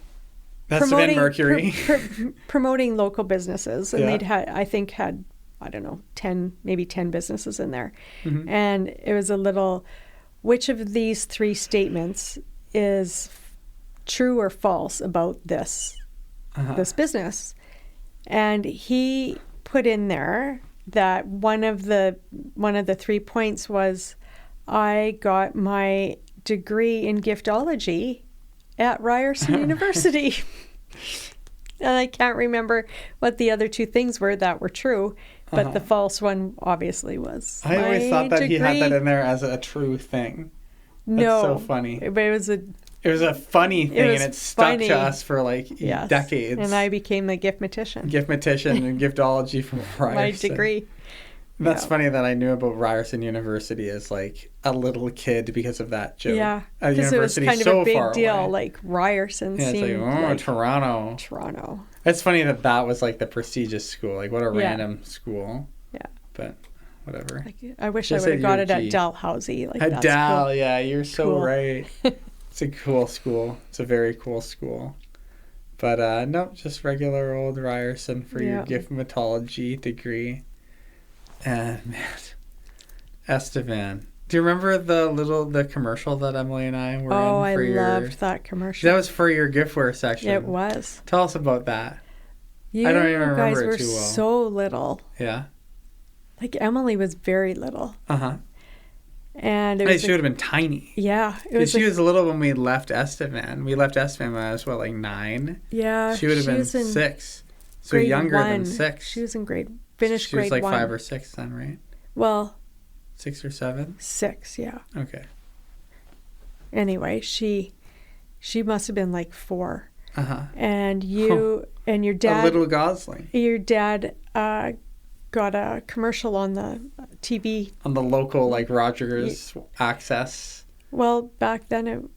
Estevan Mercury. Promoting local businesses. And Yeah. they'd had, I don't know, 10 businesses in there. Mm-hmm. And it was a little, which of these 3 statements is true or false about this business? And he put in there that one of the 3 points was, I got my degree in giftology at Ryerson University. And I can't remember what the other 2 things were that were true, but the false one obviously was. I always thought that he had that in there as a true thing. That's so funny. But it was a funny thing, and it stuck to us for like decades. And I became the giftmatician. Giftmatician and giftology from Ryerson. My degree. That's funny that I knew about Ryerson University as like a little kid because of that joke. Yeah, because it was kind of a big deal. Like Ryerson seemed like Toronto. Toronto. It's funny that was like the prestigious school. Like what a random school. Yeah. But whatever. Like, I wish I would have got it at Dalhousie. Like at Dal, cool. Yeah, you're so cool. right. It's a cool school. It's a very cool school. But no, just regular old Ryerson for your giftmatology degree. And man, Estevan. Do you remember the commercial that Emily and I were in? Oh, I loved that commercial. That was for your giftware section. It was. Tell us about that. I don't even remember it too well. You guys were so little. Yeah. Like Emily was very little. And it was she would have been tiny. Yeah. She was little when we left Estevan. We left Estevan when I was, like 9? Yeah. She would have been 6. So younger than 6. She was in finished grade 1. She was like 1. 5 or 6 then, right? Well. 6 or 7? 6, yeah. Okay. Anyway, she must have been like 4. And and your dad. A little gosling. Your dad got a commercial on the TV. On the local, like, Rogers Access. Well, back then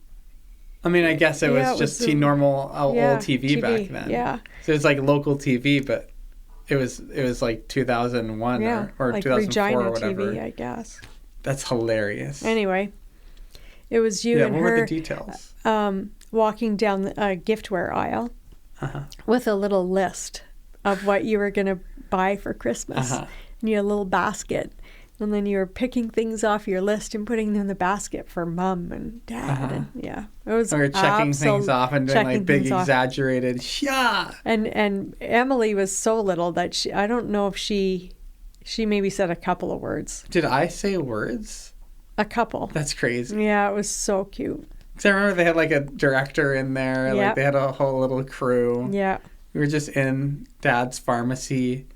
I guess it was just normal old TV back then. Yeah. So it was like local TV, but it was like 2001 or like 2004 Regina or whatever. TV, I guess. That's hilarious. Anyway, it was you and what her. What were the details? Walking down the giftware aisle with a little list of what you were going to buy for Christmas. And you had a little basket. And then you were picking things off your list and putting them in the basket for Mom and Dad. And it was or checking things off and doing like big exaggerated And Emily was so little that I don't know if she maybe said a couple of words. Did I say words? A couple. That's crazy. Yeah, it was so cute. Because I remember they had like a director in there. Like they had a whole little crew. Yeah. We were just in Dad's pharmacy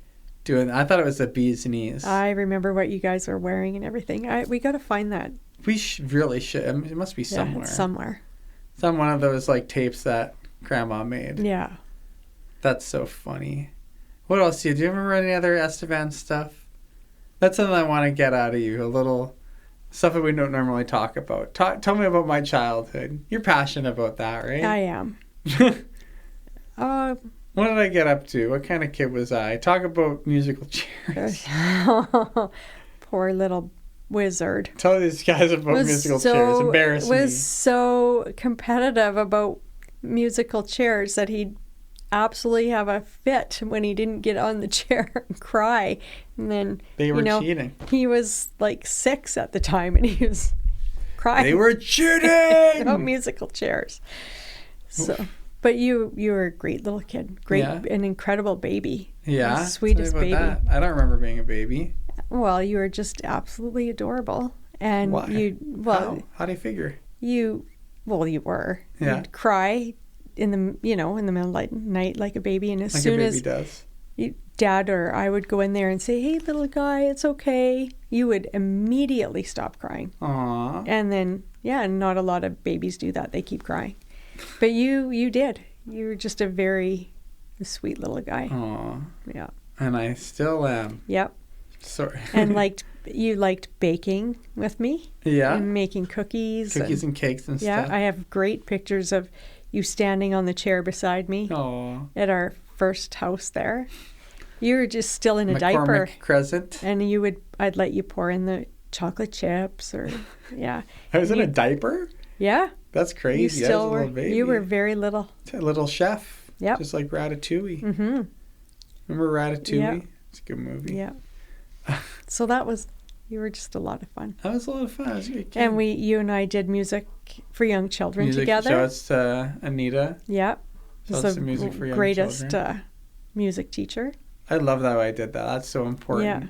I thought it was the bee's knees. I remember what you guys were wearing and everything. We got to find that. We really should. It must be somewhere. Yeah, it's somewhere. It's on one of those like tapes that Grandma made. Yeah. That's so funny. What else do you remember any other Estevan stuff? That's something I want to get out of you. A little stuff that we don't normally talk about. Tell me about my childhood. You're passionate about that, right? I am. What did I get up to? What kind of kid was I? Talk about musical chairs. Poor little wizard. Tell these guys about musical chairs. Embarrass me. Was so competitive about musical chairs that he'd absolutely have a fit when he didn't get on the chair and cry. And then they were cheating. He was like 6 at the time and he was crying. They were cheating about musical chairs. So. But you were a great little kid. An incredible baby. Yeah. The sweetest baby. That. I don't remember being a baby. Well, you were just absolutely adorable. And why? How do you figure? You were. Yeah. You'd cry in the middle of the night like a baby, and as like soon a baby as does. Dad or I would go in there and say, "Hey, little guy, it's okay. you would immediately stop crying. Aw. And then, not a lot of babies do that. They keep crying. But you did. You were just a very sweet little guy. Aw. Yeah. And I still am. Yep. Sorry. And you liked baking with me. Yeah. And making cookies. Cookies and cakes and yeah, stuff. I have great pictures of you standing on the chair beside me Aw. at our first house there. You were just still in a diaper. McCormick Crescent. And I'd let you pour in the chocolate chips or, yeah. I was in a diaper? Yeah. That's crazy. You still I was a were. little baby. You were very little. A little chef. Yep. Just like Ratatouille. Mm-hmm. Remember Ratatouille? Yep. It's a good movie. Yeah. So you were just a lot of fun. That was a lot of fun. I was a good kid. And you and I did music for young children music, together. Shouts to Anita. Yeah. Shouts Just to music for young greatest children. music teacher. I love that I did that. That's so important. Yeah.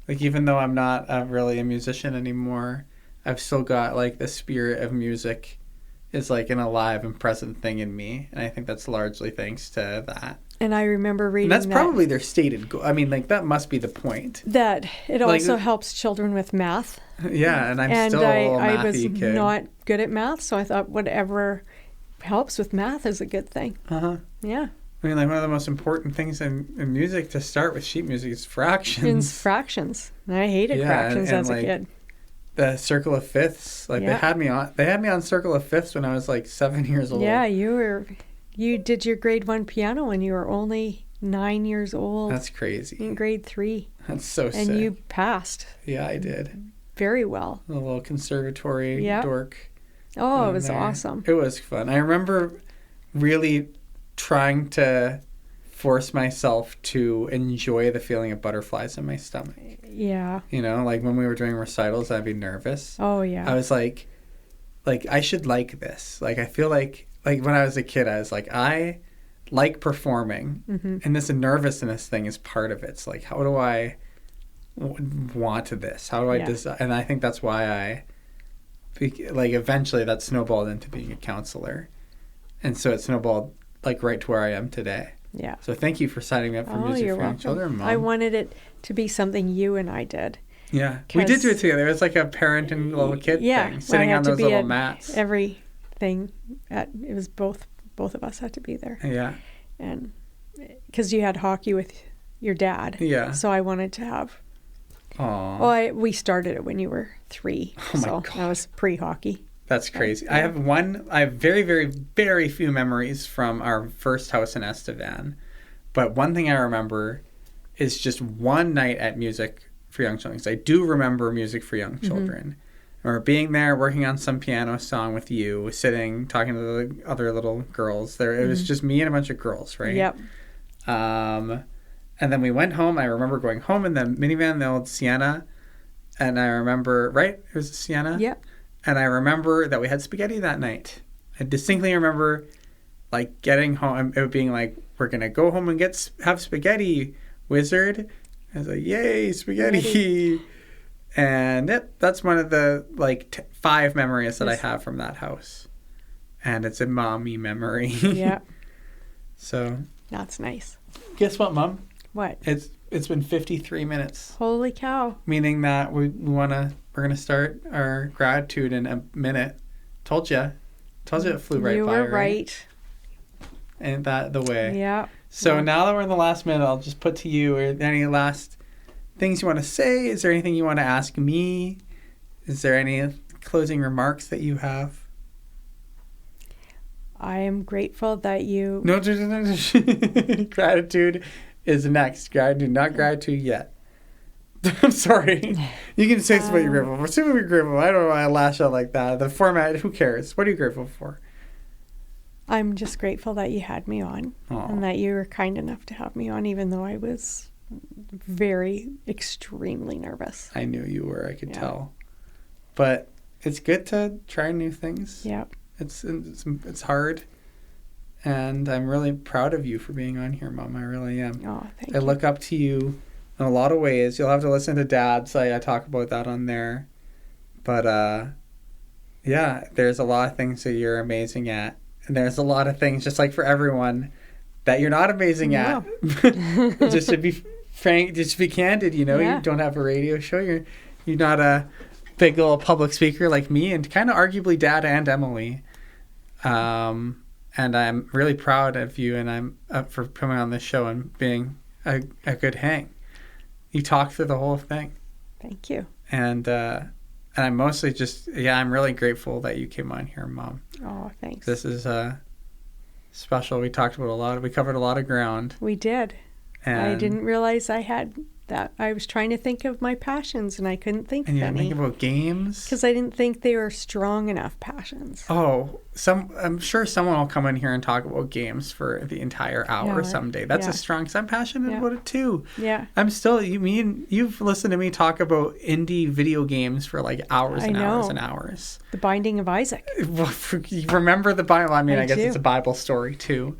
Like, even though I'm not really a musician anymore, I've still got, like, the spirit of music is, like, an alive and present thing in me. And I think that's largely thanks to that. And I remember reading and that's probably their stated goal. I mean, like, that must be the point. That it Like, also helps children with math. Yeah, and I'm still a little I mathy was kid. not good at math, so I thought whatever helps with math is a good thing. Uh-huh. Yeah. I mean, like, one of the most important things in music to start with sheet music is fractions. Fractions. I hated fractions and as a kid. The circle of fifths. Like, they had me on circle of fifths when I was like 7 years old. Yeah, you did your grade 1 piano when you were only 9 years old. That's crazy. In grade 3. That's so sick. And you passed. Yeah, I did. Very well. A little conservatory dork. Oh, it was awesome. It was fun. I remember really trying to force myself to enjoy the feeling of butterflies in my stomach. Yeah. You know, like when we were doing recitals, I'd be nervous. Oh, yeah. I was like I should like this. Like, I feel like when I was a kid, I was like, I like performing, and this nervousness thing is part of it. It's like, how do I want this? How do I decide? And I think that's why eventually that snowballed into being a counselor. And so it snowballed right to where I am today. Yeah. So thank you for signing me up for music for young children, Mom. I wanted it to be something you and I did. Yeah. We did do it together. It was like a parent and little kid thing, sitting on those little mats. Everything. It was both of us had to be there. Yeah. And because you had hockey with your dad. Yeah. So I wanted to have. Aww. Well, we started it when you were 3. Oh my God. That was pre-hockey. That's crazy. I have very, very, very few memories from our first house in Estevan. But one thing I remember is just one night at Music for Young Children. 'Cause I do remember Music for Young Children. I remember being there, working on some piano song with you, sitting, talking to the other little girls. It was just me and a bunch of girls, right? Yep. And then we went home. I remember going home in the minivan, the old Sienna. And I remember, right? It was a Sienna? Yep. And I remember that we had spaghetti that night. I distinctly remember, getting home, it being like, we're going to go home and have spaghetti, wizard. I was like, yay, spaghetti. And that's one of the, 5 memories that I have from that house. And it's a mommy memory. Yeah. So. That's nice. Guess what, Mom? What? It's been 53 minutes. Holy cow. Meaning that we're gonna start our gratitude in a minute. Told you it flew right by. You were right. Ain't that the way? Yeah. So now that we're in the last minute, I'll just put to you, are there any last things you want to say? Is there anything you want to ask me? Is there any closing remarks that you have? I am grateful that you... No. Gratitude is next. Gratitude, not gratitude yet. I'm sorry. You can say what you're grateful for. Say what you're grateful for. I don't know why I lash out like that. The format, who cares? What are you grateful for? I'm just grateful that you had me on. Aww. And that you were kind enough to have me on, even though I was extremely nervous. I knew you were. I could tell. But it's good to try new things. Yeah. It's hard. And I'm really proud of you for being on here, Mom. I really am. Oh, thank you. I look up to you in a lot of ways. You'll have to listen to Dad's. I talk about that on there. But, yeah, there's a lot of things that you're amazing at. And there's a lot of things, just like for everyone, that you're not amazing at. Just to be frank, just to be candid, you don't have a radio show. You're You're not a big little public speaker like me, and kind of arguably Dad and Emily. And I'm really proud of you, and I'm up for coming on this show and being a good hang. You talked through the whole thing. Thank you. And I'm mostly just, I'm really grateful that you came on here, Mom. Oh, thanks. This is special. We talked about we covered a lot of ground. We did. And I didn't realize I had that. I was trying to think of my passions, and I couldn't think of And you any. think about games? Because I didn't think they were strong enough passions. Oh, I'm sure someone will come in here and talk about games for the entire hour someday. That's a strong, because I'm passionate about it too. Yeah. I'm still, you've listened to me talk about indie video games for like hours and hours and hours. The Binding of Isaac. You remember the Bible? I mean, I guess do. it's a Bible story too.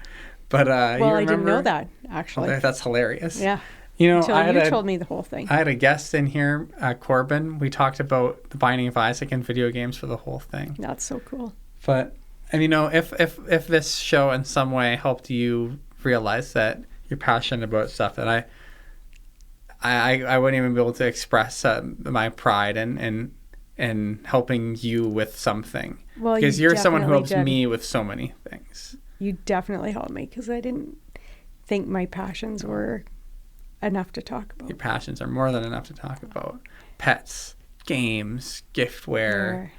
But well, I didn't know that, actually. Well, that's hilarious. Yeah. You know, Until you told me the whole thing. I had a guest in here, Corbin. We talked about the Binding of Isaac and video games for the whole thing. That's so cool. But, and you know, if this show in some way helped you realize that you're passionate about stuff that I wouldn't even be able to express my pride in helping you with something. Well, because you're someone who helps did. me with so many things. You definitely helped me, because I didn't think my passions were enough to talk about. Your passions are more than enough to talk about. Pets, games, giftware.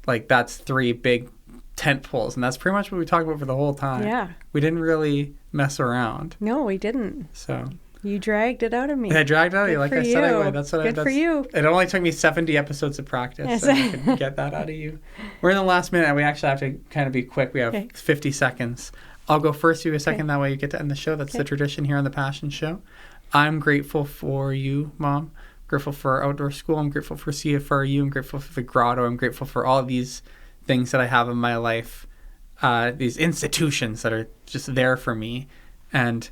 Like, that's 3 big tent poles, and that's pretty much what we talked about for the whole time. Yeah. We didn't really mess around. No, we didn't. So you dragged it out of me. I dragged it out of you, like I said I would. Good for you. It only took me 70 episodes of practice so I could get that out of you. We're in the last minute, and we actually have to kind of be quick. We have 50 seconds. I'll go first, you a second. That way you get to end the show. That's the tradition here on the Passion Show. I'm grateful for you, Mom. I'm grateful for our outdoor school. I'm grateful for CFRU. I'm grateful for the grotto. I'm grateful for all these things that I have in my life, these institutions that are just there for me. And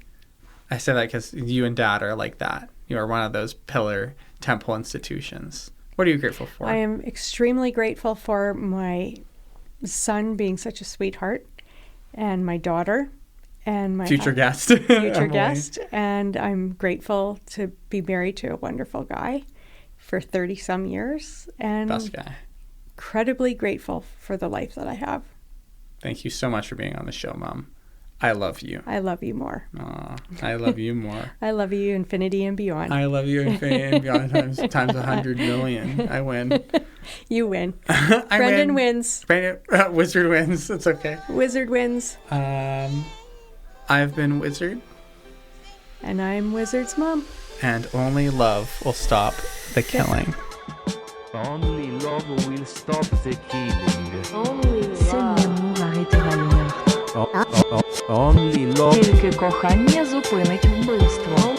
I say that because you and Dad are like that. You are one of those pillar temple institutions. What are you grateful for? I am extremely grateful for my son being such a sweetheart, and my daughter, and my future guest. And I'm grateful to be married to a wonderful guy for 30-some years, and best guy. Incredibly grateful for the life that I have. Thank you so much for being on the show, Mom. I love you. I love you more. Aw, I love you more. I love you infinity and beyond. I love you infinity and beyond times 100 million. I win. You win. Brendan wins. Wizard wins. It's okay. Wizard wins. I've been Wizard. And I'm Wizard's mom. And only love will stop the killing. Only love will stop the killing. Seul l'amour arrêtera le meurtre. Only love. Тільки кохання зупинить вбивство.